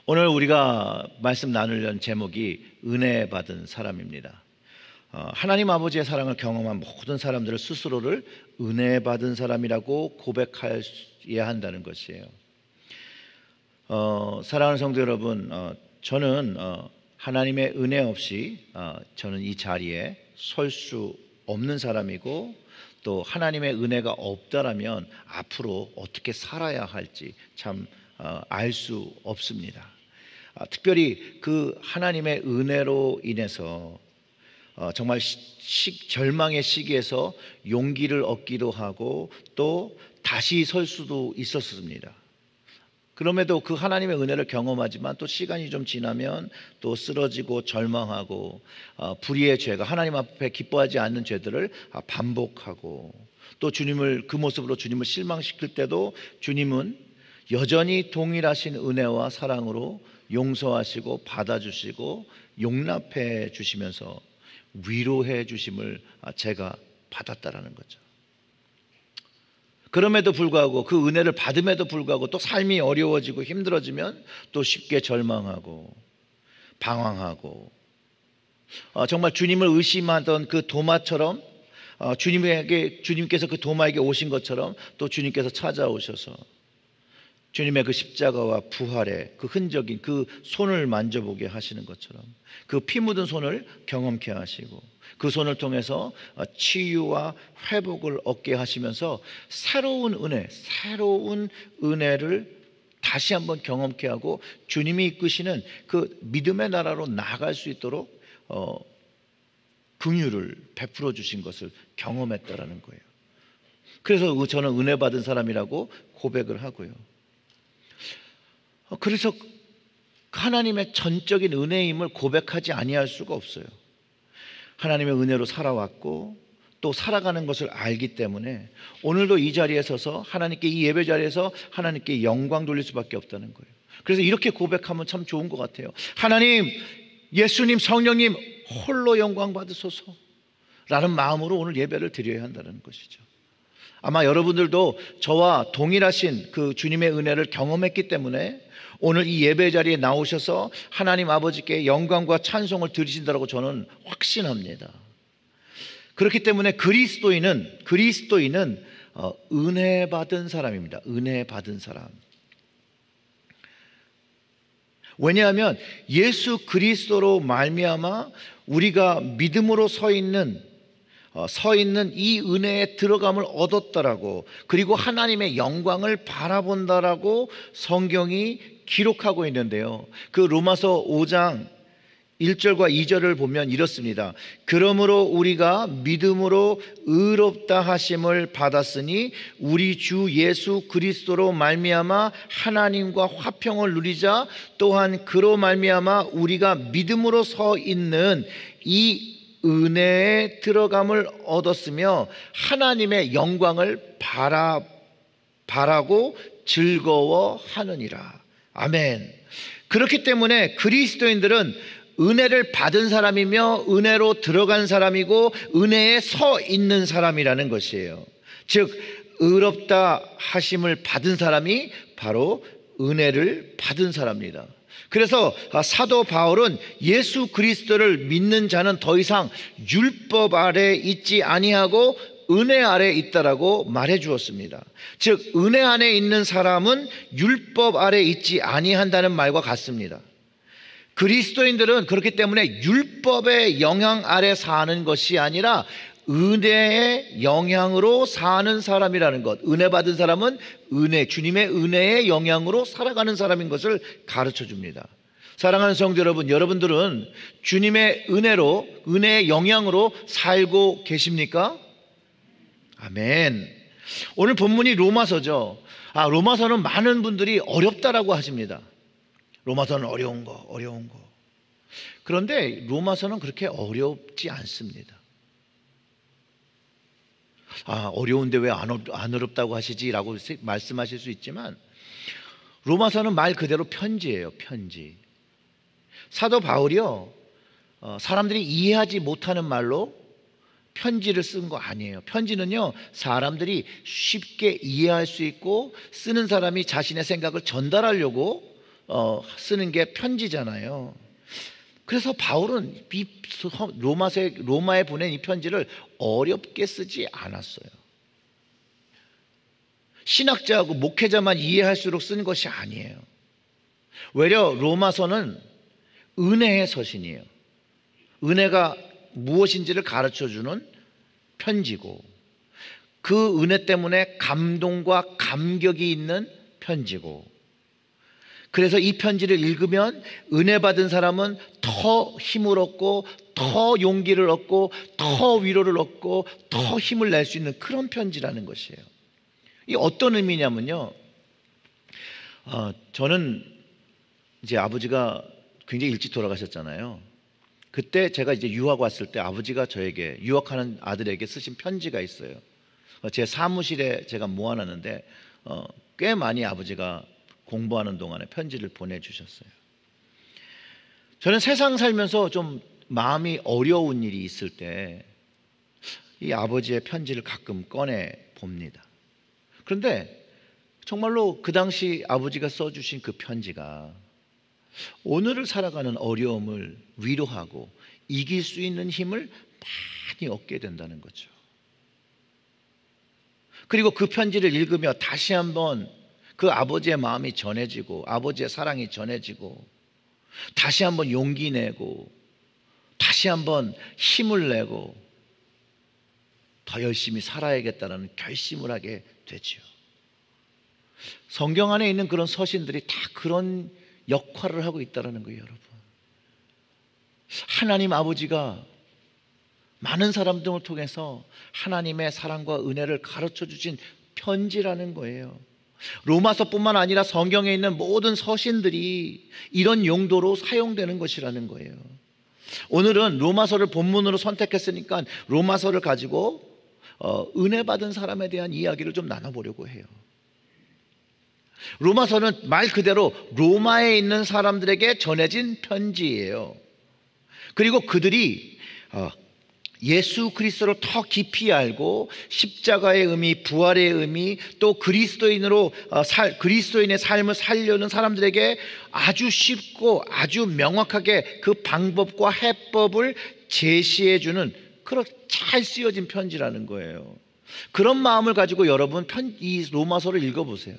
오늘 우리가 말씀 나누려는 제목이 은혜 받은 사람입니다. 하나님 아버지의 사랑을 경험한 모든 사람들을 스스로를 은혜 받은 사람이라고 고백해야 한다는 것이에요. 사랑하는 성도 여러분, 저는 하나님의 은혜 없이 저는 이 자리에 설 수 없는 사람이고, 또 하나님의 은혜가 없다라면 앞으로 어떻게 살아야 할지 참 알 수 없습니다. 특별히 그 하나님의 은혜로 인해서 정말 절망의 시기에서 용기를 얻기도 하고 또 다시 설 수도 있었습니다. 그럼에도 그 하나님의 은혜를 경험하지만 또 시간이 좀 지나면 또 쓰러지고 절망하고 불의의 죄가 하나님 앞에 기뻐하지 않는 죄들을 반복하고, 또 주님을 그 모습으로 주님을 실망시킬 때도 주님은 여전히 동일하신 은혜와 사랑으로 용서하시고 받아주시고 용납해 주시면서 위로해 주심을 제가 받았다라는 거죠. 그럼에도 불구하고, 그 은혜를 받음에도 불구하고 또 삶이 어려워지고 힘들어지면 또 쉽게 절망하고 방황하고, 정말 주님을 의심하던 그 도마처럼 주님께서 그 도마에게 오신 것처럼 또 주님께서 찾아오셔서 주님의 그 십자가와 부활의 그 흔적인 그 손을 만져보게 하시는 것처럼 그 피 묻은 손을 경험케 하시고, 그 손을 통해서 치유와 회복을 얻게 하시면서 새로운 은혜를 다시 한번 경험케 하고 주님이 이끄시는 그 믿음의 나라로 나아갈 수 있도록 긍휼을 베풀어 주신 것을 경험했다라는 거예요. 그래서 저는 은혜 받은 사람이라고 고백을 하고요. 그래서 하나님의 전적인 은혜임을 고백하지 아니할 수가 없어요. 하나님의 은혜로 살아왔고 또 살아가는 것을 알기 때문에 오늘도 이 자리에 서서 하나님께, 이 예배 자리에서 하나님께 영광 돌릴 수밖에 없다는 거예요. 그래서 이렇게 고백하면 참 좋은 것 같아요. 하나님, 예수님, 성령님 홀로 영광 받으소서 라는 마음으로 오늘 예배를 드려야 한다는 것이죠. 아마 여러분들도 저와 동일하신 그 주님의 은혜를 경험했기 때문에 오늘 이 예배 자리에 나오셔서 하나님 아버지께 영광과 찬송을 드리신다고 저는 확신합니다. 그렇기 때문에 그리스도인은 은혜 받은 사람입니다. 은혜 받은 사람. 왜냐하면 예수 그리스도로 말미암아 우리가 믿음으로 서 있는 이 은혜에 들어감을 얻었다라고, 그리고 하나님의 영광을 바라본다라고 성경이 기록하고 있는데요. 그 로마서 5장 1절과 2절을 보면 이렇습니다. 그러므로 우리가 믿음으로 의롭다 하심을 받았으니 우리 주 예수 그리스도로 말미암아 하나님과 화평을 누리자. 또한 그로 말미암아 우리가 믿음으로 서 있는 이 은혜에 들어감을 얻었으며 하나님의 영광을 바라고 즐거워하느니라. 아멘. 그렇기 때문에 그리스도인들은 은혜를 받은 사람이며 은혜로 들어간 사람이고 은혜에 서 있는 사람이라는 것이에요. 즉 의롭다 하심을 받은 사람이 바로 은혜를 받은 사람입니다. 그래서 사도 바울은 예수 그리스도를 믿는 자는 더 이상 율법 아래 있지 아니하고 은혜 아래 있다라고 말해 주었습니다. 즉 은혜 안에 있는 사람은 율법 아래 있지 아니한다는 말과 같습니다. 그리스도인들은 그렇기 때문에 율법의 영향 아래 사는 것이 아니라 은혜의 영향으로 사는 사람이라는 것, 은혜 받은 사람은 주님의 은혜의 영향으로 살아가는 사람인 것을 가르쳐 줍니다. 사랑하는 성도 여러분, 여러분들은 주님의 은혜의 영향으로 살고 계십니까? 아멘. 오늘 본문이 로마서죠. 로마서는 많은 분들이 어렵다라고 하십니다. 로마서는 어려운 거. 그런데 로마서는 그렇게 어렵지 않습니다. 어려운데 왜 안 어렵다고 하시지? 라고 말씀하실 수 있지만 로마서는 말 그대로 편지예요. 편지. 사도 바울이요, 사람들이 이해하지 못하는 말로 편지를 쓴 거 아니에요. 편지는요, 사람들이 쉽게 이해할 수 있고 쓰는 사람이 자신의 생각을 전달하려고 쓰는 게 편지잖아요. 그래서 바울은 이 로마에 보낸 이 편지를 어렵게 쓰지 않았어요. 신학자하고 목회자만 이해할수록 쓴 것이 아니에요. 외려 로마서는 은혜의 서신이에요. 은혜가 무엇인지를 가르쳐주는 편지고, 그 은혜 때문에 감동과 감격이 있는 편지고, 그래서 이 편지를 읽으면 은혜 받은 사람은 더 힘을 얻고 더 용기를 얻고 더 위로를 얻고 더 힘을 낼 수 있는 그런 편지라는 것이에요. 이 어떤 의미냐면요, 저는 이제 아버지가 굉장히 일찍 돌아가셨잖아요. 그때 제가 이제 유학 왔을 때 아버지가 저에게, 유학하는 아들에게 쓰신 편지가 있어요. 제 사무실에 제가 모아놨는데 꽤 많이 아버지가 공부하는 동안에 편지를 보내주셨어요. 저는 세상 살면서 좀 마음이 어려운 일이 있을 때 이 아버지의 편지를 가끔 꺼내 봅니다. 그런데 정말로 그 당시 아버지가 써주신 그 편지가 오늘을 살아가는 어려움을 위로하고 이길 수 있는 힘을 많이 얻게 된다는 거죠. 그리고 그 편지를 읽으며 다시 한번 그 아버지의 마음이 전해지고 아버지의 사랑이 전해지고 다시 한번 용기 내고 다시 한번 힘을 내고 더 열심히 살아야겠다는 결심을 하게 되지요. 성경 안에 있는 그런 서신들이 다 그런 역할을 하고 있다는 거예요, 여러분. 하나님 아버지가 많은 사람들을 통해서 하나님의 사랑과 은혜를 가르쳐 주신 편지라는 거예요. 로마서뿐만 아니라 성경에 있는 모든 서신들이 이런 용도로 사용되는 것이라는 거예요. 오늘은 로마서를 본문으로 선택했으니까 로마서를 가지고 은혜 받은 사람에 대한 이야기를 좀 나눠보려고 해요. 로마서는 말 그대로 로마에 있는 사람들에게 전해진 편지예요. 그리고 그들이 예수 그리스도를 더 깊이 알고 십자가의 의미, 부활의 의미, 또 그리스도인의 삶을 살려는 사람들에게 아주 쉽고 아주 명확하게 그 방법과 해법을 제시해주는 그런 잘 쓰여진 편지라는 거예요. 그런 마음을 가지고 여러분 이 로마서를 읽어보세요.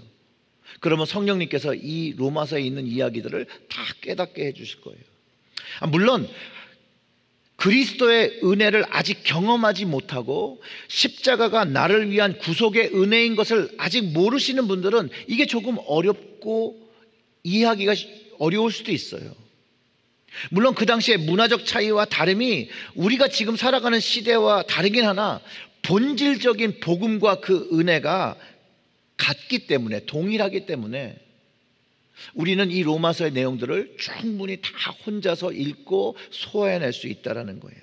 그러면 성령님께서 이 로마서에 있는 이야기들을 다 깨닫게 해주실 거예요. 물론 그리스도의 은혜를 아직 경험하지 못하고 십자가가 나를 위한 구속의 은혜인 것을 아직 모르시는 분들은 이게 조금 어렵고 이해하기가 어려울 수도 있어요. 물론 그 당시의 문화적 차이와 다름이 우리가 지금 살아가는 시대와 다르긴 하나 본질적인 복음과 그 은혜가 같기 때문에, 동일하기 때문에 우리는 이 로마서의 내용들을 충분히 다 혼자서 읽고 소화해낼 수 있다는 거예요.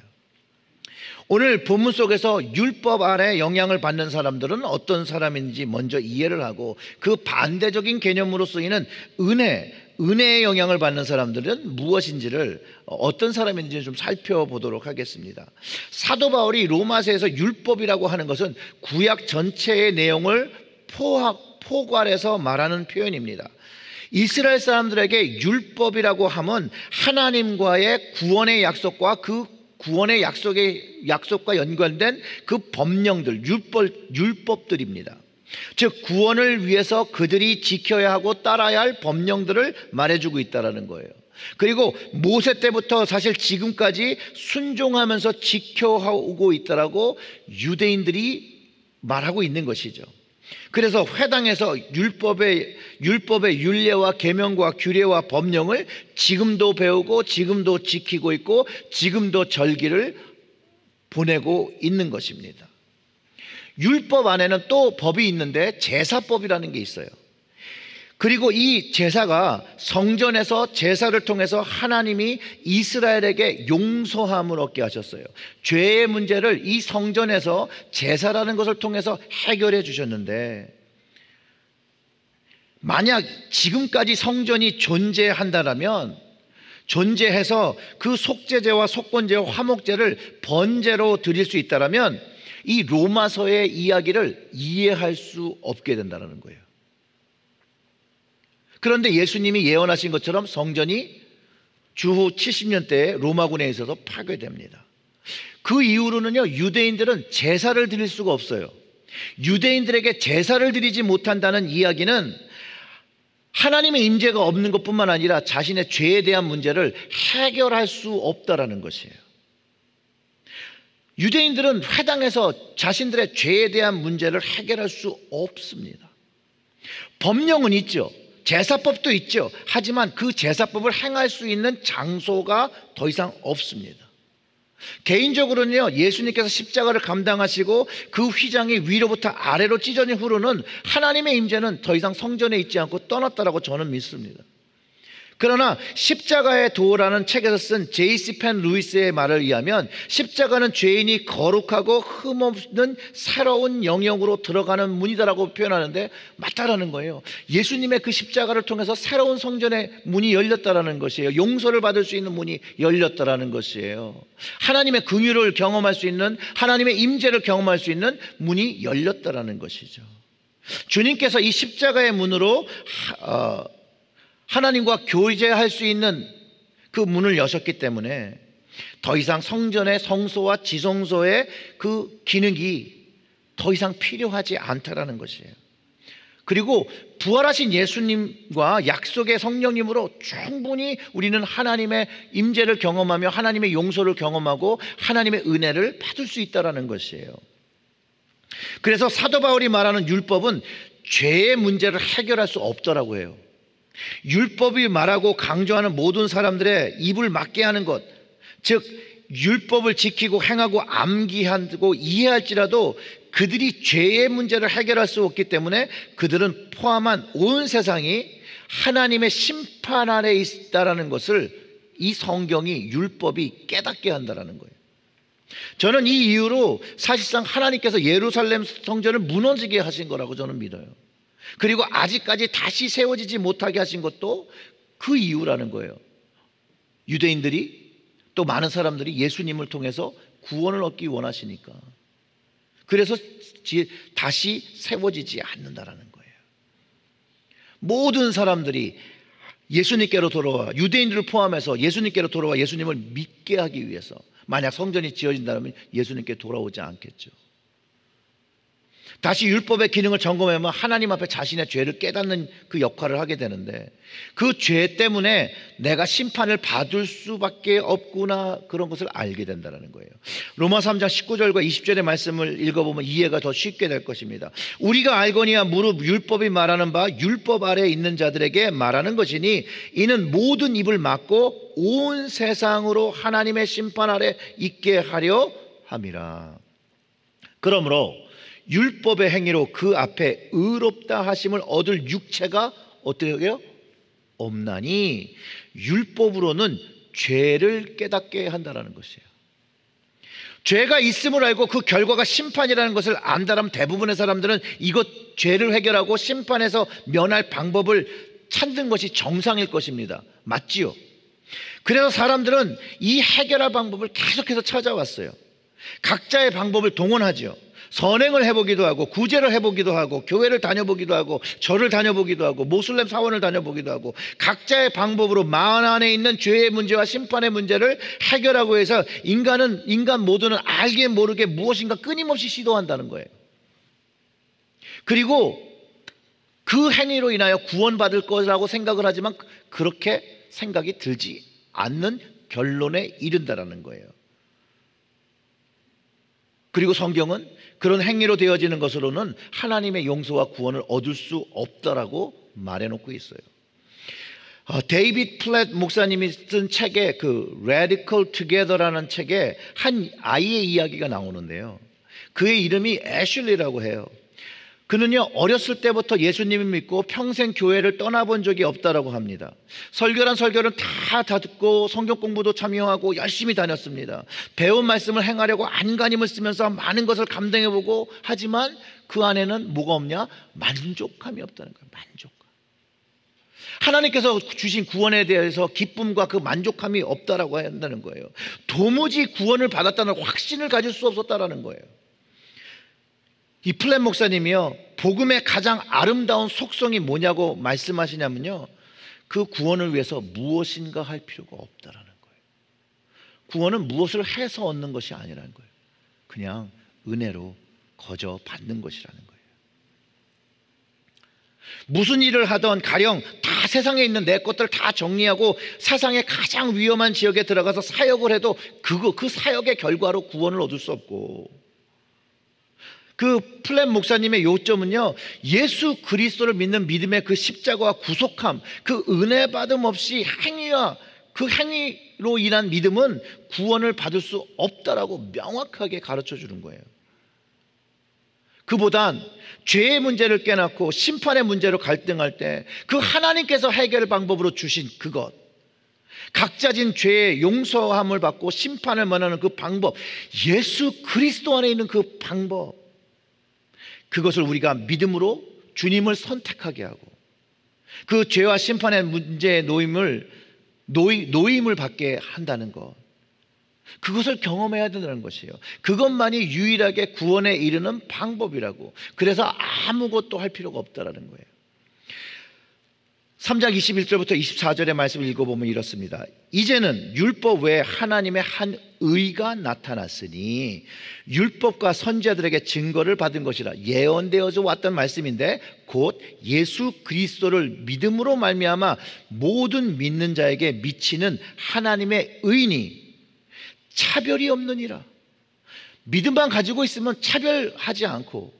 오늘 본문 속에서 율법 아래 영향을 받는 사람들은 어떤 사람인지 먼저 이해를 하고 그 반대적인 개념으로 쓰이는 은혜의 영향을 받는 사람들은 무엇인지를, 어떤 사람인지 좀 살펴보도록 하겠습니다. 사도 바울이 로마서에서 율법이라고 하는 것은 구약 전체의 내용을 포괄해서 말하는 표현입니다. 이스라엘 사람들에게 율법이라고 하면 하나님과의 구원의 약속과 그 구원의 약속과 연관된 그 법령들, 율법들입니다. 즉 구원을 위해서 그들이 지켜야 하고 따라야 할 법령들을 말해주고 있다는 거예요. 그리고 모세 때부터 사실 지금까지 순종하면서 지켜오고 있다라고 유대인들이 말하고 있는 것이죠. 그래서 회당에서 율법의 율례와 계명과 규례와 법령을 지금도 배우고 지금도 지키고 있고 지금도 절기를 보내고 있는 것입니다. 율법 안에는 또 법이 있는데 제사법이라는 게 있어요. 그리고 이 제사가 성전에서 제사를 통해서 하나님이 이스라엘에게 용서함을 얻게 하셨어요. 죄의 문제를 이 성전에서 제사라는 것을 통해서 해결해 주셨는데, 만약 지금까지 성전이 존재한다면, 존재해서 그 속죄제와 속건제와 화목제를 번제로 드릴 수 있다면 이 로마서의 이야기를 이해할 수 없게 된다는 거예요. 그런데 예수님이 예언하신 것처럼 성전이 주후 70년대에 로마군에 있어서 파괴됩니다. 그 이후로는요, 유대인들은 제사를 드릴 수가 없어요. 유대인들에게 제사를 드리지 못한다는 이야기는 하나님의 임재가 없는 것뿐만 아니라 자신의 죄에 대한 문제를 해결할 수 없다라는 것이에요. 유대인들은 회당에서 자신들의 죄에 대한 문제를 해결할 수 없습니다. 법령은 있죠. 제사법도 있죠. 하지만 그 제사법을 행할 수 있는 장소가 더 이상 없습니다. 개인적으로는요, 예수님께서 십자가를 감당하시고 그 휘장이 위로부터 아래로 찢어진 후로는 하나님의 임재는 더 이상 성전에 있지 않고 떠났다라고 저는 믿습니다. 그러나 십자가의 도라는 책에서 쓴 J.C. 펜 루이스의 말을 의하면 십자가는 죄인이 거룩하고 흠없는 새로운 영역으로 들어가는 문이다라고 표현하는데 맞다라는 거예요. 예수님의 그 십자가를 통해서 새로운 성전의 문이 열렸다라는 것이에요. 용서를 받을 수 있는 문이 열렸다라는 것이에요. 하나님의 긍휼을 경험할 수 있는, 하나님의 임재를 경험할 수 있는 문이 열렸다라는 것이죠. 주님께서 이 십자가의 문으로 하나님과 교제할 수 있는 그 문을 여셨기 때문에 더 이상 성전의 성소와 지성소의 그 기능이 더 이상 필요하지 않다라는 것이에요. 그리고 부활하신 예수님과 약속의 성령님으로 충분히 우리는 하나님의 임재를 경험하며 하나님의 용서를 경험하고 하나님의 은혜를 받을 수 있다라는 것이에요. 그래서 사도 바울이 말하는 율법은 죄의 문제를 해결할 수 없더라고 해요. 율법이 말하고 강조하는 모든 사람들의 입을 막게 하는 것, 즉 율법을 지키고 행하고 암기하고 이해할지라도 그들이 죄의 문제를 해결할 수 없기 때문에 그들은 포함한 온 세상이 하나님의 심판 아래 있다라는 것을 이 성경이, 율법이 깨닫게 한다라는 거예요. 저는 이 이유로 사실상 하나님께서 예루살렘 성전을 무너지게 하신 거라고 저는 믿어요. 그리고 아직까지 다시 세워지지 못하게 하신 것도 그 이유라는 거예요. 유대인들이 또 많은 사람들이 예수님을 통해서 구원을 얻기 원하시니까. 그래서 다시 세워지지 않는다라는 거예요. 모든 사람들이 예수님께로 돌아와, 유대인들을 포함해서 예수님께로 돌아와 예수님을 믿게 하기 위해서, 만약 성전이 지어진다면 예수님께 돌아오지 않겠죠. 다시 율법의 기능을 점검하면 하나님 앞에 자신의 죄를 깨닫는 그 역할을 하게 되는데, 그 죄 때문에 내가 심판을 받을 수밖에 없구나, 그런 것을 알게 된다는 거예요. 로마 3장 19절과 20절의 말씀을 읽어보면 이해가 더 쉽게 될 것입니다. 우리가 알거니와 무릇 율법이 말하는 바 율법 아래에 있는 자들에게 말하는 것이니 이는 모든 입을 막고 온 세상으로 하나님의 심판 아래 있게 하려 함이라. 그러므로 율법의 행위로 그 앞에 의롭다 하심을 얻을 육체가 어떻게 해요? 없나니 율법으로는 죄를 깨닫게 한다는 것이에요. 죄가 있음을 알고 그 결과가 심판이라는 것을 안다면 대부분의 사람들은 이것 죄를 해결하고 심판에서 면할 방법을 찾는 것이 정상일 것입니다. 맞지요? 그래서 사람들은 이 해결할 방법을 계속해서 찾아왔어요. 각자의 방법을 동원하죠. 선행을 해보기도 하고 구제를 해보기도 하고 교회를 다녀보기도 하고 절을 다녀보기도 하고 모슬렘 사원을 다녀보기도 하고 각자의 방법으로 마음 안에 있는 죄의 문제와 심판의 문제를 해결하고 해서 인간 모두는 알게 모르게 무엇인가 끊임없이 시도한다는 거예요. 그리고 그 행위로 인하여 구원받을 거라고 생각을 하지만 그렇게 생각이 들지 않는 결론에 이른다라는 거예요. 그리고 성경은 그런 행위로 되어지는 것으로는 하나님의 용서와 구원을 얻을 수 없다라고 말해놓고 있어요. 데이비드 플랫 목사님이 쓴 책에 그 Radical Together라는 책에 한 아이의 이야기가 나오는데요. 그의 이름이 애슐리라고 해요. 그는요, 어렸을 때부터 예수님을 믿고 평생 교회를 떠나본 적이 없다라고 합니다. 설교란 설교를 다 듣고 성경 공부도 참여하고 열심히 다녔습니다. 배운 말씀을 행하려고 안간힘을 쓰면서 많은 것을 감당해보고, 하지만 그 안에는 뭐가 없냐? 만족함이 없다는 거예요. 만족감. 하나님께서 주신 구원에 대해서 기쁨과 그 만족함이 없다라고 한다는 거예요. 도무지 구원을 받았다는 확신을 가질 수 없었다라는 거예요. 이 플랫 목사님이요, 복음의 가장 아름다운 속성이 뭐냐고 말씀하시냐면요, 그 구원을 위해서 무엇인가 할 필요가 없다라는 거예요. 구원은 무엇을 해서 얻는 것이 아니라는 거예요. 그냥 은혜로 거저 받는 것이라는 거예요. 무슨 일을 하던 가령 다 세상에 있는 내 것들 다 정리하고 세상의 가장 위험한 지역에 들어가서 사역을 해도 그 사역의 결과로 구원을 얻을 수 없고, 그 플랫 목사님의 요점은요, 예수 그리스도를 믿는 믿음의 그 십자가와 구속함, 그 은혜 받음 없이 행위와 그 행위로 인한 믿음은 구원을 받을 수 없다라고 명확하게 가르쳐 주는 거예요. 그보단 죄의 문제를 깨닫고 심판의 문제로 갈등할 때 그 하나님께서 해결 방법으로 주신 그것, 각자 진 죄의 용서함을 받고 심판을 면하는 그 방법, 예수 그리스도 안에 있는 그 방법, 그것을 우리가 믿음으로 주님을 선택하게 하고 그 죄와 심판의 문제의 노임을 받게 한다는 것, 그것을 경험해야 된다는 것이에요. 그것만이 유일하게 구원에 이르는 방법이라고. 그래서 아무것도 할 필요가 없다라는 거예요. 3장 21절부터 24절의 말씀을 읽어보면 이렇습니다. 이제는 율법 외에 하나님의 한 의가 나타났으니 율법과 선지자들에게 증거를 받은 것이라. 예언되어져 왔던 말씀인데 곧 예수 그리스도를 믿음으로 말미암아 모든 믿는 자에게 미치는 하나님의 의니 차별이 없느니라. 믿음만 가지고 있으면 차별하지 않고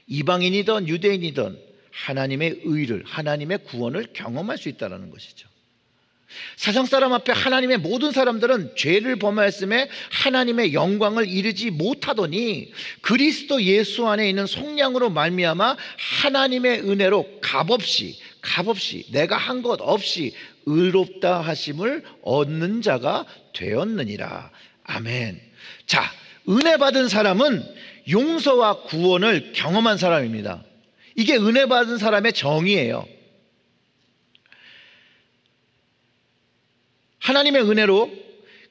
이방인이든 유대인이든 하나님의 의를, 하나님의 구원을 경험할 수 있다는 것이죠. 세상 사람 앞에 하나님의 모든 사람들은 죄를 범하였음에 하나님의 영광을 이루지 못하더니 그리스도 예수 안에 있는 속량으로 말미암아 하나님의 은혜로 값없이 내가 한 것 없이 의롭다 하심을 얻는 자가 되었느니라. 아멘. 자, 은혜 받은 사람은 용서와 구원을 경험한 사람입니다. 이게 은혜 받은 사람의 정의예요. 하나님의 은혜로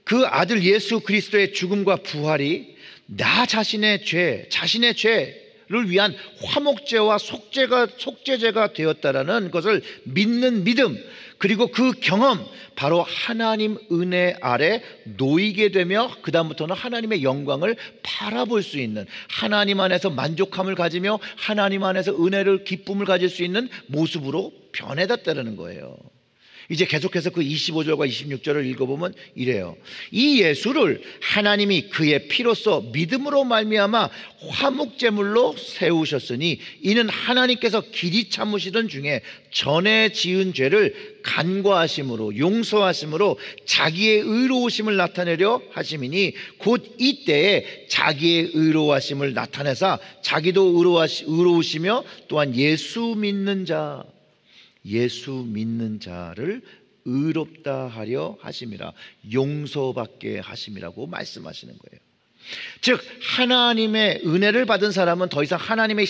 그 아들 예수 그리스도의 죽음과 부활이 나 자신의 죄를 위한 화목제와 속죄제가 되었다라는 것을 믿는 믿음, 그리고 그 경험, 바로 하나님 은혜 아래 놓이게 되며 그 다음부터는 하나님의 영광을 바라볼 수 있는, 하나님 안에서 만족함을 가지며 하나님 안에서 은혜를, 기쁨을 가질 수 있는 모습으로 변해졌다는 거예요. 이제 계속해서 그 25절과 26절을 읽어보면 이래요. 이 예수를 하나님이 그의 피로써 믿음으로 말미암아 화목제물로 세우셨으니 이는 하나님께서 길이 참으시던 중에 전에 지은 죄를 간과하심으로 용서하심으로 자기의 의로우심을 나타내려 하심이니 곧 이때에 자기의 의로우하심을 나타내사 자기도 의로우시며 또한 예수 믿는 자를 의롭다 하려 하심이라. 용서받게 하심이라고 말씀하시는 거예요. 즉 하나님의 은혜를 받은 사람은 더 이상 하나님의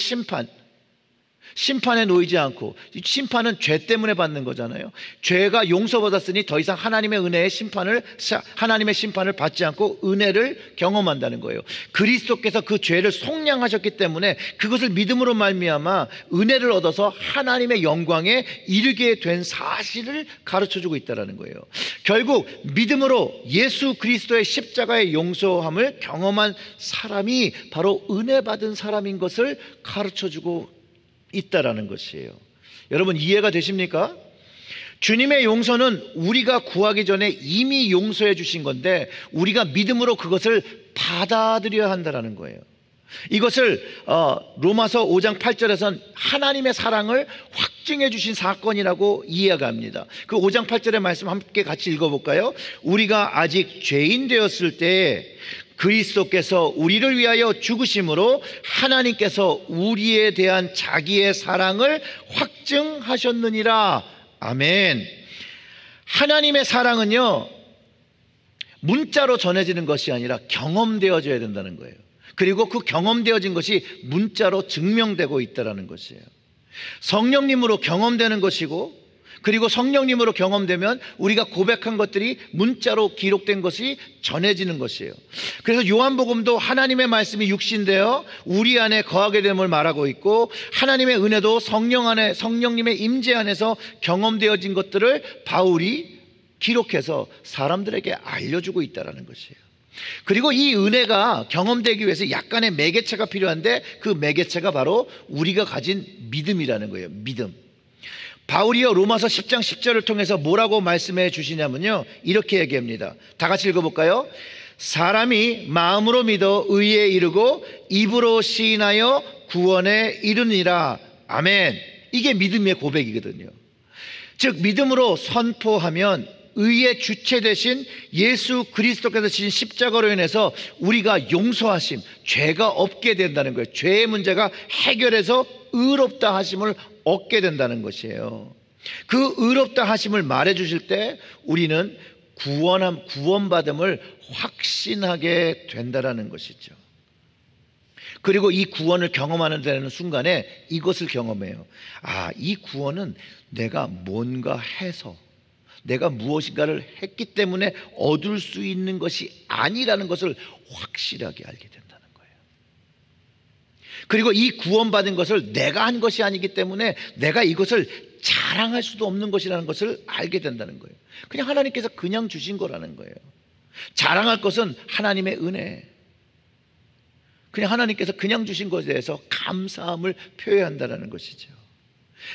심판에 놓이지 않고, 심판은 죄 때문에 받는 거잖아요. 죄가 용서받았으니 더 이상 하나님의 심판을 받지 않고 은혜를 경험한다는 거예요. 그리스도께서 그 죄를 속량하셨기 때문에 그것을 믿음으로 말미암아 은혜를 얻어서 하나님의 영광에 이르게 된 사실을 가르쳐주고 있다는 거예요. 결국 믿음으로 예수 그리스도의 십자가의 용서함을 경험한 사람이 바로 은혜 받은 사람인 것을 가르쳐주고 있다라는 것이에요. 여러분 이해가 되십니까? 주님의 용서는 우리가 구하기 전에 이미 용서해 주신 건데 우리가 믿음으로 그것을 받아들여야 한다는 거예요. 이것을 로마서 5장 8절에서는 하나님의 사랑을 확증해 주신 사건이라고 이해가 합니다. 그 5장 8절의 말씀 함께 같이 읽어볼까요? 우리가 아직 죄인 되었을 때 그리스도께서 우리를 위하여 죽으심으로 하나님께서 우리에 대한 자기의 사랑을 확증하셨느니라. 아멘. 하나님의 사랑은요, 문자로 전해지는 것이 아니라 경험되어져야 된다는 거예요. 그리고 그 경험되어진 것이 문자로 증명되고 있다는 것이에요. 성령님으로 경험되는 것이고 그리고 성령님으로 경험되면 우리가 고백한 것들이 문자로 기록된 것이 전해지는 것이에요. 그래서 요한복음도 하나님의 말씀이 육신되어 우리 안에 거하게 됨을 말하고 있고, 하나님의 은혜도 성령님의 임재 안에서 경험되어진 것들을 바울이 기록해서 사람들에게 알려주고 있다는 것이에요. 그리고 이 은혜가 경험되기 위해서 약간의 매개체가 필요한데, 그 매개체가 바로 우리가 가진 믿음이라는 거예요. 믿음. 바울이요 로마서 10장 10절을 통해서 뭐라고 말씀해 주시냐면요, 이렇게 얘기합니다. 다 같이 읽어볼까요? 사람이 마음으로 믿어 의에 이르고 입으로 시인하여 구원에 이르니라. 아멘. 이게 믿음의 고백이거든요. 즉 믿음으로 선포하면 의의 주체 되신 예수 그리스도께서 지신 십자가로 인해서 우리가 용서하심, 죄가 없게 된다는 거예요. 죄의 문제가 해결해서 의롭다 하심을 얻게 된다는 것이에요. 그 의롭다 하심을 말해 주실 때 우리는 구원받음을 확신하게 된다는 것이죠. 그리고 이 구원을 경험하는 데는 순간에 이것을 경험해요. 아, 이 구원은 내가 뭔가 해서, 내가 무엇인가를 했기 때문에 얻을 수 있는 것이 아니라는 것을 확실하게 알게 된다는 거예요. 그리고 이 구원받은 것을 내가 한 것이 아니기 때문에 내가 이것을 자랑할 수도 없는 것이라는 것을 알게 된다는 거예요. 그냥 하나님께서 그냥 주신 거라는 거예요. 자랑할 것은 하나님의 은혜, 그냥 하나님께서 그냥 주신 것에 대해서 감사함을 표현한다는 것이죠.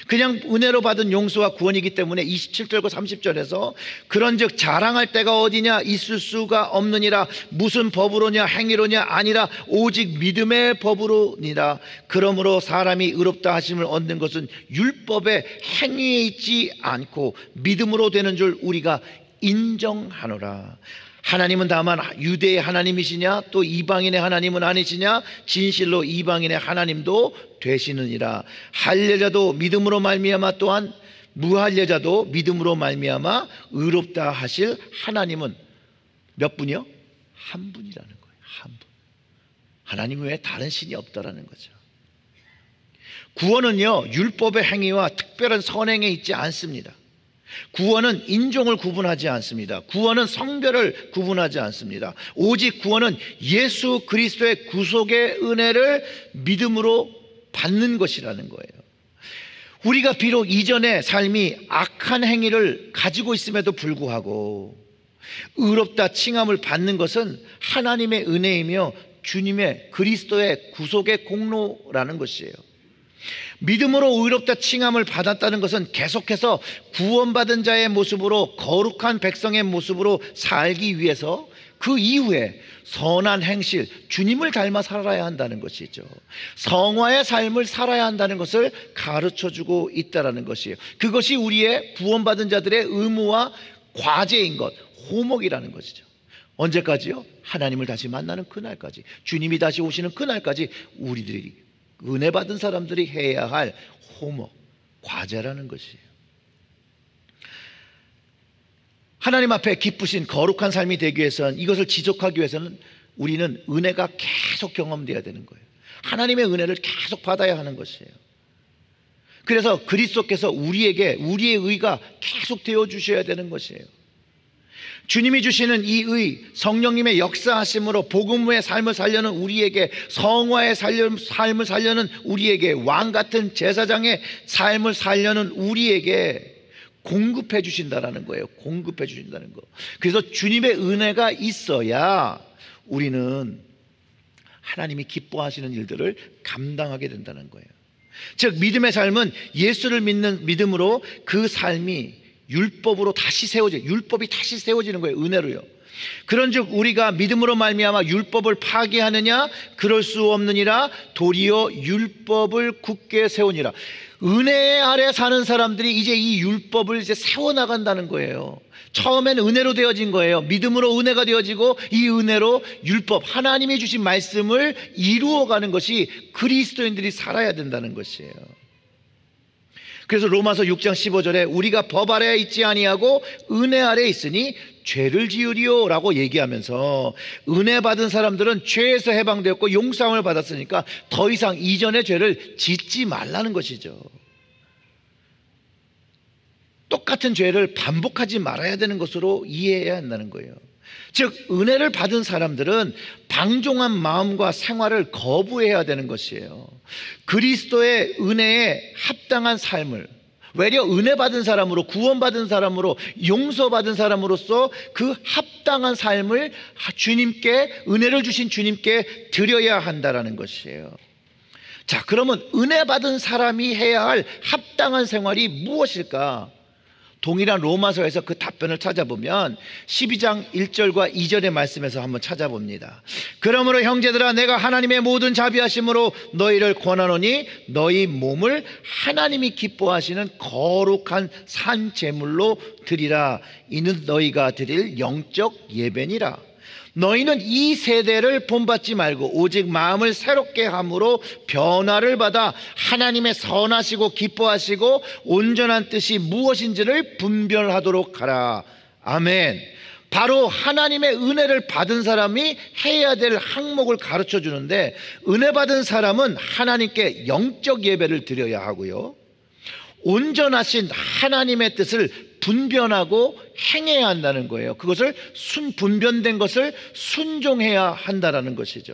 그냥 은혜로 받은 용서와 구원이기 때문에 27절과 30절에서 그런즉 자랑할 때가 어디냐, 있을 수가 없느니라. 무슨 법으로냐, 행위로냐, 아니라 오직 믿음의 법으로니라. 그러므로 사람이 의롭다 하심을 얻는 것은 율법의 행위에 있지 않고 믿음으로 되는 줄 우리가 인정하노라. 하나님은 다만 유대의 하나님이시냐, 또 이방인의 하나님은 아니시냐, 진실로 이방인의 하나님도 되시느니라. 할례자도 믿음으로 말미암아, 또한 무할례자도 믿음으로 말미암아 의롭다 하실 하나님은 몇 분이요? 한 분이라는 거예요. 한 분. 하나님 외에 다른 신이 없다라는 거죠. 구원은요 율법의 행위와 특별한 선행에 있지 않습니다. 구원은 인종을 구분하지 않습니다. 구원은 성별을 구분하지 않습니다. 오직 구원은 예수 그리스도의 구속의 은혜를 믿음으로 받는 것이라는 거예요. 우리가 비록 이전의 삶이 악한 행위를 가지고 있음에도 불구하고 의롭다 칭함을 받는 것은 하나님의 은혜이며 주님의 그리스도의 구속의 공로라는 것이에요. 믿음으로 의롭다 칭함을 받았다는 것은 계속해서 구원받은 자의 모습으로, 거룩한 백성의 모습으로 살기 위해서 그 이후에 선한 행실, 주님을 닮아 살아야 한다는 것이죠. 성화의 삶을 살아야 한다는 것을 가르쳐주고 있다는 것이에요. 그것이 우리의 구원받은 자들의 의무와 과제인 것, 호목이라는 것이죠. 언제까지요? 하나님을 다시 만나는 그날까지, 주님이 다시 오시는 그날까지 우리들이, 은혜 받은 사람들이 해야 할 호목, 과제라는 것이에요. 하나님 앞에 기쁘신 거룩한 삶이 되기 위해서는, 이것을 지속하기 위해서는 우리는 은혜가 계속 경험되어야 되는 거예요. 하나님의 은혜를 계속 받아야 하는 것이에요. 그래서 그리스도께서 우리에게 우리의 의가 계속 되어 주셔야 되는 것이에요. 주님이 주시는 이 의, 성령님의 역사하심으로 복음의 삶을 살려는 우리에게, 성화의 삶을 살려는 우리에게, 왕같은 제사장의 삶을 살려는 우리에게 공급해 주신다는 거예요. 공급해 주신다는 거. 그래서 주님의 은혜가 있어야 우리는 하나님이 기뻐하시는 일들을 감당하게 된다는 거예요. 즉 믿음의 삶은 예수를 믿는 믿음으로 그 삶이 율법으로 다시 율법이 다시 세워지는 거예요. 은혜로요. 그런즉 우리가 믿음으로 말미암아 율법을 파기하느냐? 그럴 수 없느니라. 도리어 율법을 굳게 세우니라. 은혜 아래 사는 사람들이 이제 이 율법을 이제 세워나간다는 거예요. 처음엔 은혜로 되어진 거예요. 믿음으로 은혜가 되어지고, 이 은혜로 율법, 하나님이 주신 말씀을 이루어가는 것이 그리스도인들이 살아야 된다는 것이에요. 그래서 로마서 6장 15절에 우리가 법 아래에 있지 아니하고 은혜 아래에 있으니 죄를 지으리요 라고 얘기하면서, 은혜 받은 사람들은 죄에서 해방되었고 용서함을 받았으니까 더 이상 이전의 죄를 짓지 말라는 것이죠. 똑같은 죄를 반복하지 말아야 되는 것으로 이해해야 한다는 거예요. 즉 은혜를 받은 사람들은 방종한 마음과 생활을 거부해야 되는 것이에요. 그리스도의 은혜에 합당한 삶을, 외려 은혜 받은 사람으로, 구원받은 사람으로, 용서받은 사람으로서 그 합당한 삶을 주님께, 은혜를 주신 주님께 드려야 한다는 것이에요. 자, 그러면 은혜 받은 사람이 해야 할 합당한 생활이 무엇일까? 동일한 로마서에서 그 답변을 찾아보면 12장 1절과 2절의 말씀에서 한번 찾아봅니다. 그러므로 형제들아, 내가 하나님의 모든 자비하심으로 너희를 권하노니 너희 몸을 하나님이 기뻐하시는 거룩한 산 제물로 드리라. 이는 너희가 드릴 영적 예배니라. 너희는 이 세대를 본받지 말고 오직 마음을 새롭게 함으로 변화를 받아 하나님의 선하시고 기뻐하시고 온전한 뜻이 무엇인지를 분별하도록 하라. 아멘. 바로 하나님의 은혜를 받은 사람이 해야 될 항목을 가르쳐 주는데, 은혜 받은 사람은 하나님께 영적 예배를 드려야 하고요, 온전하신 하나님의 뜻을 분별하고 행해야 한다는 거예요. 그것을 분변된 것을 순종해야 한다는 것이죠.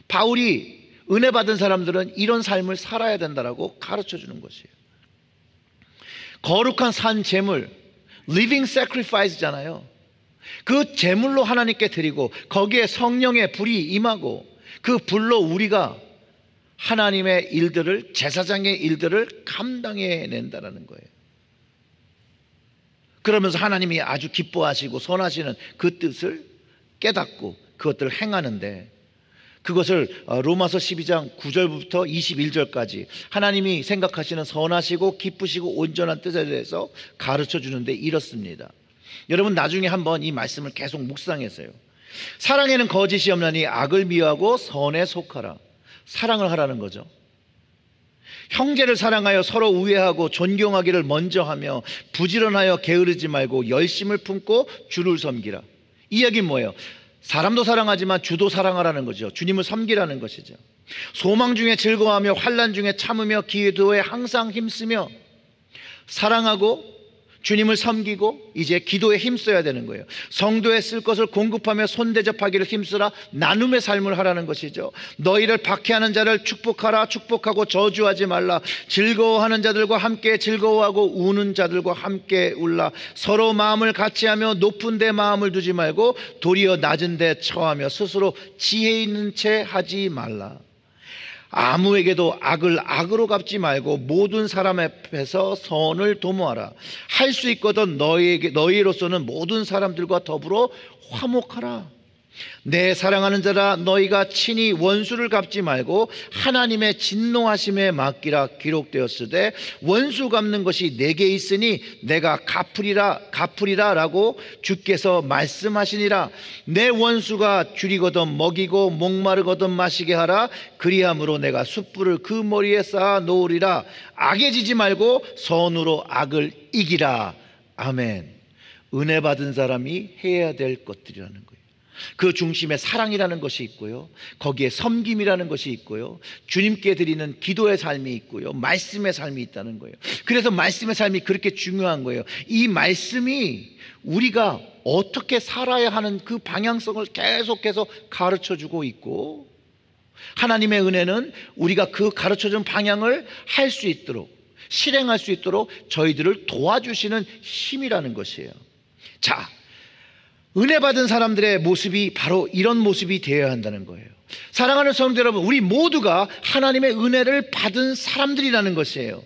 바울이 은혜 받은 사람들은 이런 삶을 살아야 된다라고 가르쳐 주는 것이에요. 거룩한 산 제물, living sacrifice잖아요. 그 제물로 하나님께 드리고 거기에 성령의 불이 임하고 그 불로 우리가 하나님의 일들을, 제사장의 일들을 감당해낸다는 거예요. 그러면서 하나님이 아주 기뻐하시고 선하시는 그 뜻을 깨닫고 그것들을 행하는데, 그것을 로마서 12장 9절부터 21절까지 하나님이 생각하시는 선하시고 기쁘시고 온전한 뜻에 대해서 가르쳐 주는데 이렇습니다. 여러분 나중에 한번 이 말씀을 계속 묵상해서요. 사랑에는 거짓이 없나니 악을 미워하고 선에 속하라. 사랑을 하라는 거죠. 형제를 사랑하여 서로 우애하고 존경하기를 먼저 하며 부지런하여 게으르지 말고 열심을 품고 주를 섬기라. 이 이야기는 뭐예요? 사람도 사랑하지만 주도 사랑하라는 거죠. 주님을 섬기라는 것이죠. 소망 중에 즐거워하며 환난 중에 참으며 기도에 항상 힘쓰며 사랑하고 주님을 섬기고 이제 기도에 힘써야 되는 거예요. 성도에 쓸 것을 공급하며 손대접하기를 힘쓰라. 나눔의 삶을 하라는 것이죠. 너희를 박해하는 자를 축복하라. 축복하고 저주하지 말라. 즐거워하는 자들과 함께 즐거워하고 우는 자들과 함께 울라. 서로 마음을 같이하며 높은 데 마음을 두지 말고 도리어 낮은 데 처하며 스스로 지혜 있는 채 하지 말라. 아무에게도 악을 악으로 갚지 말고 모든 사람 앞에서 선을 도모하라. 할 수 있거든 너희로서는 모든 사람들과 더불어 화목하라. 내 사랑하는 자라, 너희가 친히 원수를 갚지 말고 하나님의 진노하심에 맡기라. 기록되었으되 원수 갚는 것이 내게 있으니 내가 갚으리라 라고 주께서 말씀하시니라. 내 원수가 줄이거든 먹이고 목마르거든 마시게 하라. 그리함으로 내가 숯불을 그 머리에 쌓아 놓으리라. 악에 지지 말고 선으로 악을 이기라. 아멘. 은혜 받은 사람이 해야 될 것들이라는 거예요. 그 중심에 사랑이라는 것이 있고요, 거기에 섬김이라는 것이 있고요, 주님께 드리는 기도의 삶이 있고요, 말씀의 삶이 있다는 거예요. 그래서 말씀의 삶이 그렇게 중요한 거예요. 이 말씀이 우리가 어떻게 살아야 하는 그 방향성을 계속해서 가르쳐주고 있고, 하나님의 은혜는 우리가 그 가르쳐준 방향을 할 수 있도록, 실행할 수 있도록 저희들을 도와주시는 힘이라는 것이에요. 자, 은혜 받은 사람들의 모습이 바로 이런 모습이 되어야 한다는 거예요. 사랑하는 성도 여러분, 우리 모두가 하나님의 은혜를 받은 사람들이라는 것이에요.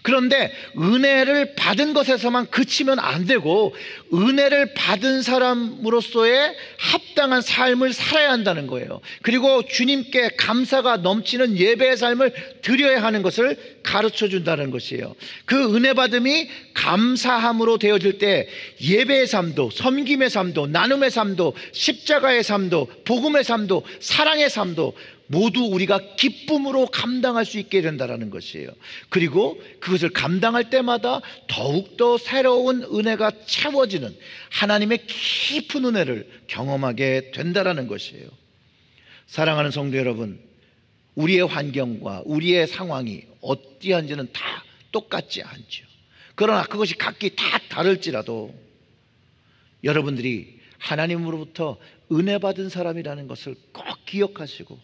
그런데 은혜를 받은 것에서만 그치면 안 되고 은혜를 받은 사람으로서의 합당한 삶을 살아야 한다는 거예요. 그리고 주님께 감사가 넘치는 예배의 삶을 드려야 하는 것을 가르쳐 준다는 것이에요. 그 은혜 받음이 감사함으로 되어질 때 예배의 삶도, 섬김의 삶도, 나눔의 삶도, 십자가의 삶도, 복음의 삶도, 사랑의 삶도 모두 우리가 기쁨으로 감당할 수 있게 된다는 것이에요. 그리고 그것을 감당할 때마다 더욱더 새로운 은혜가 채워지는 하나님의 깊은 은혜를 경험하게 된다는 것이에요. 사랑하는 성도 여러분, 우리의 환경과 우리의 상황이 어떠한지는 다 똑같지 않죠. 그러나 그것이 각기 다 다를지라도 여러분들이 하나님으로부터 은혜 받은 사람이라는 것을 꼭 기억하시고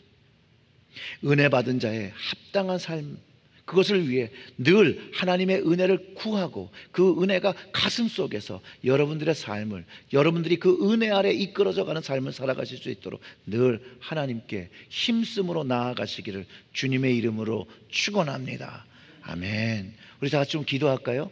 은혜 받은 자의 합당한 삶, 그것을 위해 늘 하나님의 은혜를 구하고 그 은혜가 가슴 속에서 여러분들의 삶을, 여러분들이 그 은혜 아래 이끌어져 가는 삶을 살아가실 수 있도록 늘 하나님께 힘쓰므로 나아가시기를 주님의 이름으로 축원합니다. 아멘. 우리 다 같이 좀 기도할까요?